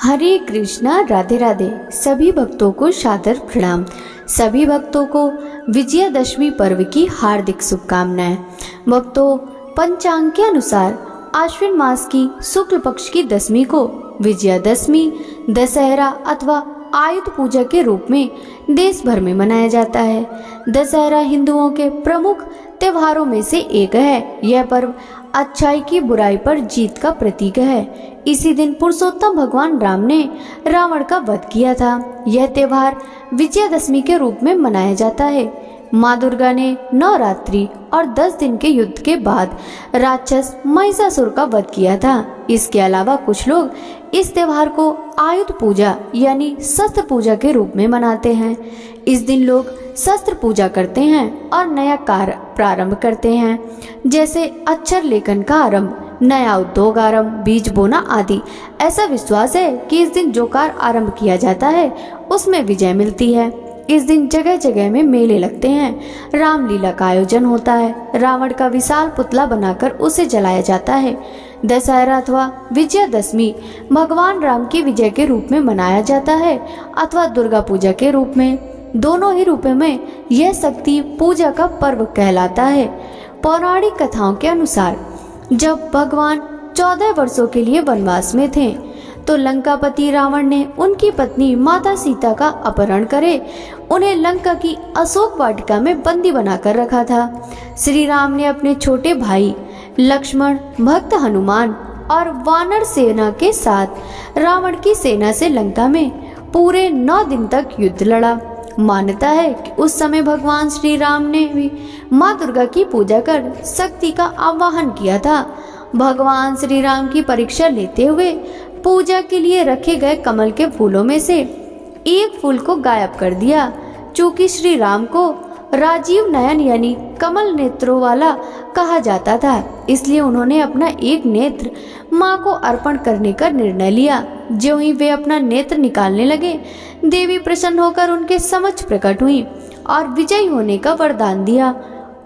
हरे कृष्णा, राधे राधे। सभी भक्तों को सादर प्रणाम। सभी भक्तों को विजयादशमी पर्व की हार्दिक शुभकामनाएं। भक्तों, पंचांग के अनुसार आश्विन मास की शुक्ल पक्ष की दशमी को विजयादशमी, दशहरा अथवा आयुध पूजा के रूप में देश भर में मनाया जाता है। दशहरा हिंदुओं के प्रमुख त्योहारों में से एक है। यह पर्व अच्छाई की बुराई पर जीत का प्रतीक है। इसी दिन पुरुषोत्तम भगवान राम ने रावण का वध किया था। यह त्योहार विजयादशमी के रूप में मनाया जाता है। माँ दुर्गा ने नवरात्रि और 10 दिन के युद्ध के बाद राक्षस महिषासुर का वध किया था। इसके अलावा कुछ लोग इस त्योहार को आयुध पूजा यानी शस्त्र पूजा के रूप में मनाते हैं। इस दिन लोग शस्त्र पूजा करते हैं और नया कार्य प्रारंभ करते हैं, जैसे अक्षर लेखन का आरंभ, नया उद्योग आरंभ, बीज बोना आदि। ऐसा विश्वास है कि इस दिन जो कार्य आरंभ किया जाता है उसमें विजय मिलती है। इस दिन जगह जगह में मेले लगते हैं, रामलीला का आयोजन होता है। रावण का विशाल पुतला बनाकर उसे जलाया जाता है। दशहरा अथवा विजयादशमी भगवान राम की विजय के रूप में मनाया जाता है अथवा दुर्गा पूजा के रूप में। दोनों ही रूपों में यह शक्ति पूजा का पर्व कहलाता है। पौराणिक कथाओं के अनुसार जब भगवान 14 वर्षों के लिए वनवास में थे तो लंकापति रावण ने उनकी पत्नी माता सीता का अपहरण करे उन्हें लंका की अशोक वाटिका में बंदी बनाकर रखा था। श्री राम ने अपने छोटे भाई लक्ष्मण, भक्त हनुमान और वानर सेना के साथ रावण की सेना से लंका में पूरे 9 दिन तक युद्ध लड़ा। मान्यता है कि उस समय भगवान श्री राम ने भी माँ दुर्गा की पूजा कर शक्ति का आवाहन किया था। भगवान श्री राम की परीक्षा लेते हुए पूजा के लिए रखे गए कमल के फूलों में से एक फूल को गायब कर दिया। चूंकि श्री राम को राजीव नयन यानी कमल नेत्रों वाला कहा जाता था, इसलिए उन्होंने अपना एक नेत्र माँ को अर्पण करने का निर्णय लिया। ज्यों ही वे अपना नेत्र निकालने लगे, देवी प्रसन्न होकर उनके समक्ष प्रकट हुई और विजयी होने का वरदान दिया।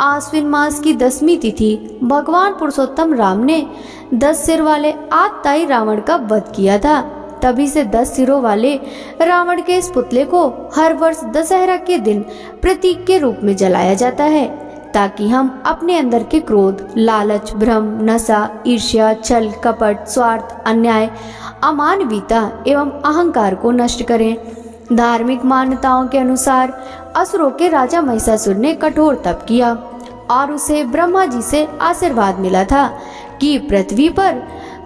आश्विन मास की 10वीं तिथि भगवान पुरुषोत्तम राम ने 10 सिर वाले आतताई रावण का वध किया था। तभी से 10 सिरों वाले रावण के इस पुतले को हर वर्ष दशहरा के दिन प्रतीक के रूप में जलाया जाता है, ताकि हम अपने अंदर के क्रोध, लालच, भ्रम, नशा, ईर्ष्या, छल, कपट, स्वार्थ, अन्याय, अमानवीयता एवं अहंकार को नष्ट करें। धार्मिक मान्यताओं के अनुसार असुरों के राजा महिषासुर ने कठोर तप किया और उसे ब्रह्मा जी से आशीर्वाद मिला था कि पृथ्वी पर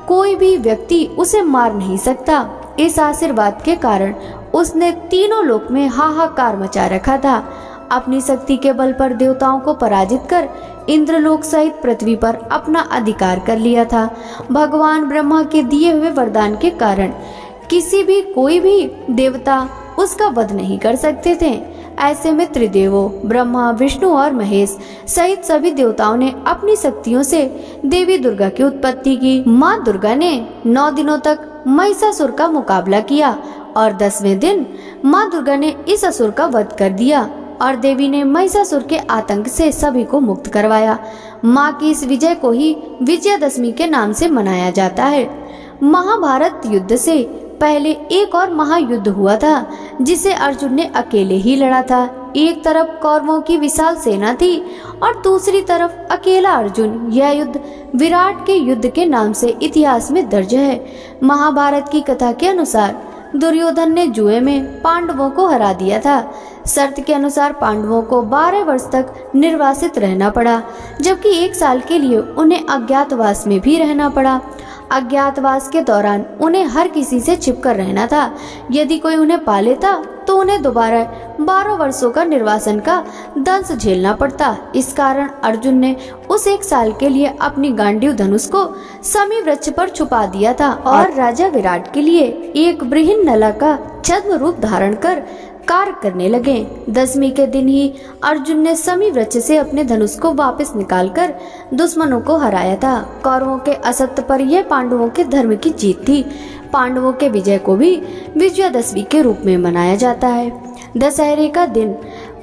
कोई भी व्यक्ति उसे मार नहीं सकता। इस आशीर्वाद के कारण उसने तीनों लोक में हाहाकार मचा रखा था। अपनी शक्ति के बल पर देवताओं को पराजित कर इंद्रलोक सहित पृथ्वी पर अपना अधिकार कर लिया था। भगवान ब्रह्मा के दिए हुए वरदान के कारण कोई भी देवता उसका वध नहीं कर सकते थे। ऐसे में त्रिदेवों ब्रह्मा, विष्णु और महेश सहित सभी देवताओं ने अपनी शक्तियों से देवी दुर्गा की उत्पत्ति की। माँ दुर्गा ने 9 दिनों तक महिषासुर का मुकाबला किया और 10वें दिन माँ दुर्गा ने इस असुर का वध कर दिया और देवी ने महिषासुर के आतंक से सभी को मुक्त करवाया। माँ की इस विजय को ही विजयादशमी के नाम से मनाया जाता है। महाभारत युद्ध से पहले एक और महायुद्ध हुआ था जिसे अर्जुन ने अकेले ही लड़ा था। एक तरफ कौरवों की विशाल सेना थी और दूसरी तरफ अकेला अर्जुन। यह युद्ध विराट के युद्ध के नाम से इतिहास में दर्ज है। महाभारत की कथा के अनुसार दुर्योधन ने जुए में पांडवों को हरा दिया था। शर्त के अनुसार पांडवों को 12 वर्ष तक निर्वासित रहना पड़ा, जबकि 1 साल के लिए उन्हें अज्ञातवास में भी रहना पड़ा। अज्ञातवास के दौरान उन्हें हर किसी से छिपकर रहना था। यदि कोई उन्हें पा लेता तो उन्हें दोबारा 12 वर्षों का निर्वासन का दंश झेलना पड़ता। इस कारण अर्जुन ने उस 1 साल के लिए अपनी गांडीव धनुष को समी वृक्ष पर छुपा दिया था और राजा विराट के लिए एक बृहन्नला का छद्म रूप धारण कर कार्य करने लगे। 10वीं के दिन ही अर्जुन ने समी वृक्ष से अपने धनुष को वापस निकालकर दुश्मनों को हराया था। कौरवों के असत्य पर यह पांडवों के धर्म की जीत थी। पांडवों के विजय को भी विजयादशमी के रूप में मनाया जाता है। दशहरे का दिन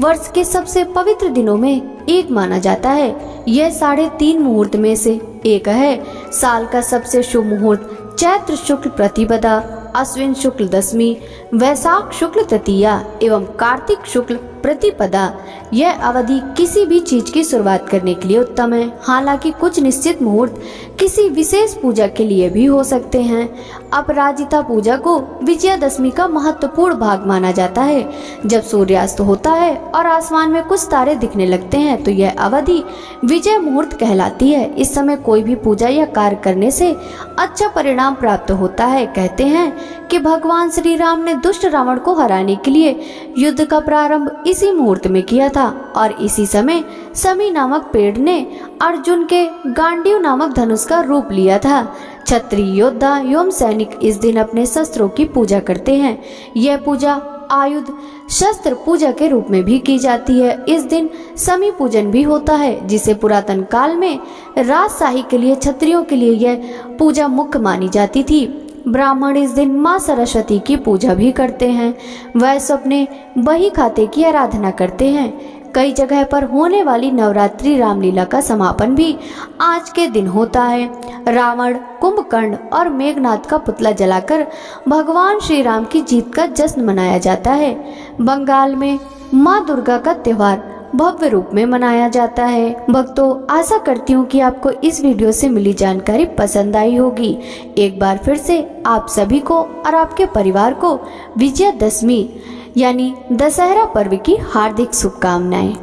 वर्ष के सबसे पवित्र दिनों में एक माना जाता है। यह 3.5 मुहूर्त में से एक है। साल का सबसे शुभ मुहूर्त चैत्र शुक्ल प्रतिपदा अश्विन शुक्ल दशमी, वैशाख शुक्ल तृतीया एवं कार्तिक शुक्ल प्रतिपदा यह अवधि किसी भी चीज की शुरुआत करने के लिए उत्तम है। हालांकि कुछ निश्चित मुहूर्त किसी विशेष पूजा के लिए भी हो सकते हैं। अपराजिता पूजा को विजयादशमी का महत्वपूर्ण भाग माना जाता है। जब सूर्यास्त होता है और आसमान में कुछ तारे दिखने लगते हैं तो यह अवधि विजय मुहूर्त कहलाती है। इस समय कोई भी पूजा या कार्य करने से अच्छा परिणाम प्राप्त होता है। कहते हैं कि भगवान श्री राम ने दुष्ट रावण को हराने के लिए युद्ध का प्रारंभ इसी मुहूर्त में किया था और इसी समय समी नामक पेड़ ने अर्जुन के गांडीव नामक धनुष का रूप लिया था। क्षत्रिय योद्धा एवं सैनिक इस दिन अपने शस्त्रों की पूजा करते हैं। यह पूजा आयुध शस्त्र पूजा के रूप में भी की जाती है। इस दिन समी पूजन भी होता है, जिसे पुरातन काल में राजशाही के लिए क्षत्रियों के लिए यह पूजा मुख्य मानी जाती थी। ब्राह्मण इस दिन माँ सरस्वती की पूजा भी करते हैं। वैश्य अपने बही खाते की आराधना करते हैं। कई जगह पर होने वाली नवरात्रि रामलीला का समापन भी आज के दिन होता है। रावण, कुंभकर्ण और मेघनाथ का पुतला जलाकर भगवान श्री राम की जीत का जश्न मनाया जाता है। बंगाल में माँ दुर्गा का त्योहार भव्य रूप में मनाया जाता है। भक्तों, आशा करती हूँ कि आपको इस वीडियो से मिली जानकारी पसंद आई होगी। एक बार फिर से आप सभी को और आपके परिवार को विजयादशमी यानी दशहरा पर्व की हार्दिक शुभकामनाएं।